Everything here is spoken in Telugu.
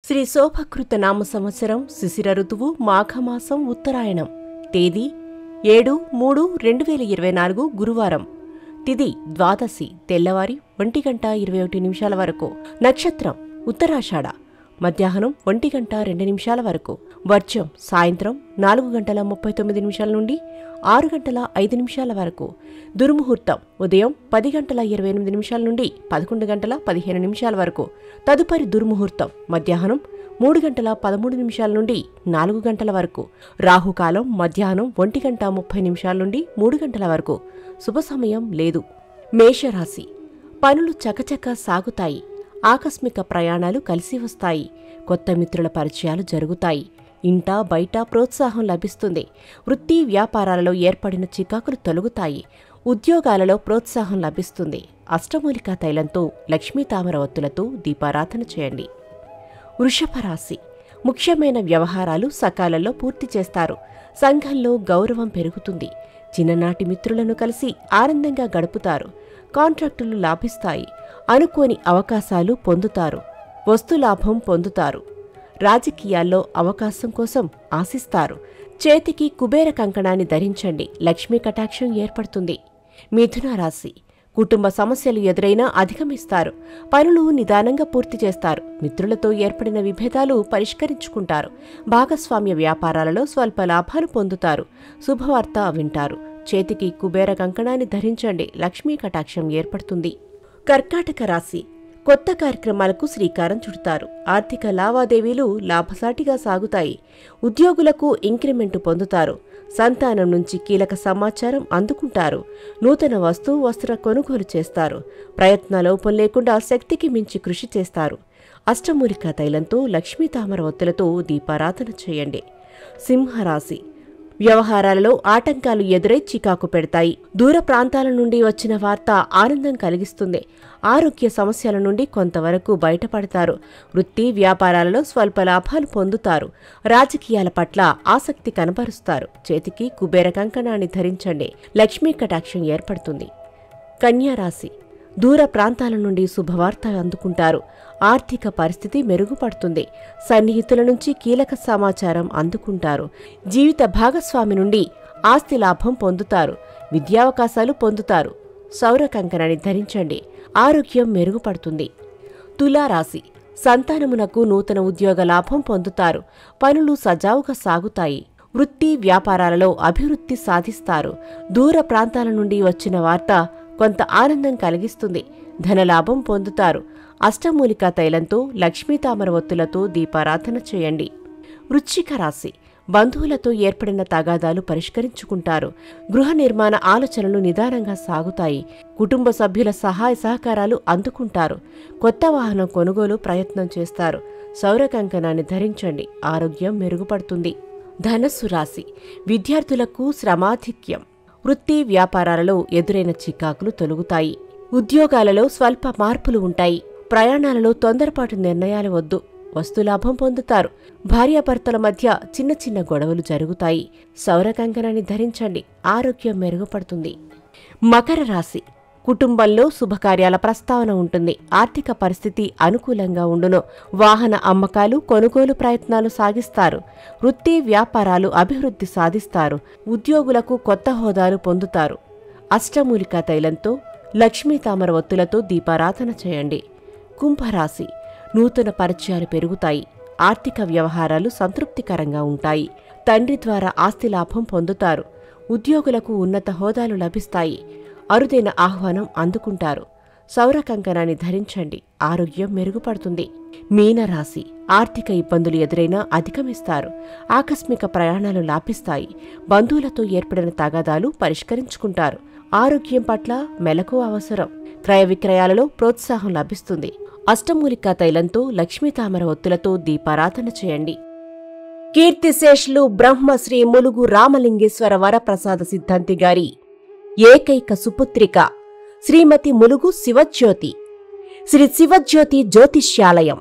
శ్రీ శోభకృత నామ సంవత్సరం శిశిర ఋతువు మాఘమాసం ఉత్తరాయణం. తేదీ 7/3/2024 గురువారం. తిథి ద్వాదశి తెల్లవారి 1:21 వరకు. నక్షత్రం ఉత్తరాషాఢ. మధ్యాహ్నం 1:02 వరకు. వర్జం సాయంత్రం 4:39 నుండి 6:05 వరకు. దుర్ముహూర్తం ఉదయం 10:28 నుండి 11:15 వరకు. తదుపరి దుర్ముహూర్తం మధ్యాహ్నం 3:13 నుండి 4 గంటల వరకు. రాహుకాలం మధ్యాహ్నం 1:30 నుండి 3 గంటల వరకు. శుభ సమయం లేదు. మేషరాశి. పనులు చకచకా సాగుతాయి. ఆకస్మిక ప్రయాణాలు కలిసి వస్తాయి. కొత్త మిత్రుల పరిచయాలు జరుగుతాయి. ఇంటా బయట ప్రోత్సాహం లభిస్తుంది. వృత్తి వ్యాపారాలలో ఏర్పడిన చికాకులు తొలగుతాయి. ఉద్యోగాలలో ప్రోత్సాహం లభిస్తుంది. అష్టమూలికా తైలంతో లక్ష్మీ తామర ఒత్తులతో దీపారాధన చేయండి. వృషభ రాశి. ముఖ్యమైన వ్యవహారాలు సకాలంలో పూర్తి చేస్తారు. సంఘంలో గౌరవం పెరుగుతుంది. చిన్ననాటి మిత్రులను కలిసి ఆనందంగా గడుపుతారు. కాంట్రాక్టులు లాభిస్తాయి. అనుకోని అవకాశాలు పొందుతారు. వస్తులాభం పొందుతారు. రాజకీయాల్లో అవకాశం కోసం ఆశిస్తారు. చేతికి కుబేర కంకణాన్ని ధరించండి. లక్ష్మీ కటాక్షం ఏర్పడుతుంది. మిథున రాశి. కుటుంబ సమస్యలు ఎదురైనా అధిగమిస్తారు. పనులు నిదానంగా పూర్తి చేస్తారు. మిత్రులతో ఏర్పడిన విభేదాలు పరిష్కరించుకుంటారు. భాగస్వామ్య వ్యాపారాలలో స్వల్ప లాభాలు పొందుతారు. శుభవార్త వింటారు. చేతికి కుబేర కంకణాన్ని ధరించండి. లక్ష్మీ కటాక్షం ఏర్పడుతుంది. కర్కాటక రాశి. కొత్త కార్యక్రమాలకు శ్రీకారం చుడతారు. ఆర్థిక లావాదేవీలు లాభసాటిగా సాగుతాయి. ఉద్యోగులకు ఇంక్రిమెంటు పొందుతారు. సంతానం నుంచి కీలక సమాచారం అందుకుంటారు. నూతన వస్త్ర కొనుగోలు చేస్తారు. ప్రయత్న లోపం లేకుండా శక్తికి మించి కృషి చేస్తారు. అష్టమూలికా తైలంతో లక్ష్మీ తామర ఒత్తులతో దీపారాధన చేయండి. సింహరాశి. వ్యవహారాలలో ఆటంకాలు ఎదురై చికాకు పెడతాయి. దూర ప్రాంతాల నుండి వచ్చిన వార్త ఆనందం కలిగిస్తుంది. ఆరోగ్య సమస్యల నుండి కొంతవరకు బయటపడతారు. వృత్తి వ్యాపారాలలో స్వల్ప లాభాలు పొందుతారు. రాజకీయాల పట్ల ఆసక్తి కనబరుస్తారు. చేతికి కుబేర కంకణాన్ని ధరించండి. లక్ష్మీ కటాక్షం ఏర్పడుతుంది. కన్యారాశి. దూర ప్రాంతాల నుండి శుభవార్త అందుకుంటారు. ఆర్థిక పరిస్థితి మెరుగుపడుతుంది. సన్నిహితుల నుంచి కీలక సమాచారం అందుకుంటారు. జీవిత భాగస్వామి నుండి ఆస్తి లాభం పొందుతారు. విద్యావకాశాలు పొందుతారు. సౌర కంకణాన్ని ధరించండి. ఆరోగ్యం మెరుగుపడుతుంది. తులారాశి. సంతానమునకు నూతన ఉద్యోగ లాభం పొందుతారు. పనులు సజావుగా సాగుతాయి. వృత్తి వ్యాపారాలలో అభివృద్ధి సాధిస్తారు. దూర ప్రాంతాల నుండి వచ్చిన వార్త కొంత ఆనందం కలిగిస్తుంది. ధనలాభం పొందుతారు. అష్టమూలికా తైలంతో లక్ష్మీ తామర ఒత్తులతో దీపారాధన చేయండి. వృశ్చిక రాశి. బంధువులతో ఏర్పడిన తగాదాలు పరిష్కరించుకుంటారు. గృహ నిర్మాణ ఆలోచనలు నిదానంగా సాగుతాయి. కుటుంబ సభ్యుల సహాయ సహకారాలు అందుకుంటారు. కొత్త వాహనం కొనుగోలు ప్రయత్నం చేస్తారు. సౌర కంకణాన్ని ధరించండి. ఆరోగ్యం మెరుగుపడుతుంది. ధనస్సు రాశి. విద్యార్థులకు శ్రమాధిక్యం. వృత్తి వ్యాపారాలలో ఎదురైన చికాకులు తొలగుతాయి. ఉద్యోగాలలో స్వల్ప మార్పులు ఉంటాయి. ప్రయాణాలలో తొందరపాటు నిర్ణయాలు వద్దు. వస్తులాభం పొందుతారు. భార్యాభర్తల మధ్య చిన్న చిన్న గొడవలు జరుగుతాయి. సౌర కంకణాన్ని ధరించండి. ఆరోగ్యం మెరుగుపడుతుంది. మకర రాశి. కుటుంబంలో శుభకార్యాల ప్రస్తావన ఉంటుంది. ఆర్థిక పరిస్థితి అనుకూలంగా ఉండును. వాహన అమ్మకాలు కొనుగోలు ప్రయత్నాలు సాగిస్తారు. వృత్తి వ్యాపారాలు అభివృద్ధి సాధిస్తారు. ఉద్యోగులకు కొత్త హోదాలు పొందుతారు. అష్టమూలికా తైలంతో లక్ష్మీ తామర ఒత్తులతో దీపారాధన చేయండి. కుంభరాశి. నూతన పరిచయాలు పెరుగుతాయి. ఆర్థిక వ్యవహారాలు సంతృప్తికరంగా ఉంటాయి. తండ్రి ద్వారా ఆస్తి లాభం పొందుతారు. ఉద్యోగులకు ఉన్నత హోదాలు లభిస్తాయి. అరుదైన ఆహ్వానం అందుకుంటారు. సౌర కంకణాన్ని ధరించండి. ఆరోగ్యం మెరుగుపడుతుంది. మీనరాశి. ఆర్థిక ఇబ్బందులు ఎదురైనా అధిగమిస్తారు. ఆకస్మిక ప్రయాణాలు లాభిస్తాయి. బంధువులతో ఏర్పడిన తగాదాలు పరిష్కరించుకుంటారు. ఆరోగ్యం పట్ల మెలకువ అవసరం. క్రయ విక్రయాలలో ప్రోత్సాహం లభిస్తుంది. అష్టమూలికా తైలంతో లక్ష్మీ తామర ఒత్తులతో దీపారాధన చేయండి. కీర్తిశేషులు బ్రహ్మశ్రీ ములుగు రామలింగేశ్వర వరప్రసాద సిద్ధాంతి గారి ఏకైక సుపుత్రిక శ్రీమతి ములుగు శివజ్యోతి. శ్రీ శివజ్యోతి జ్యోతిష్యాలయం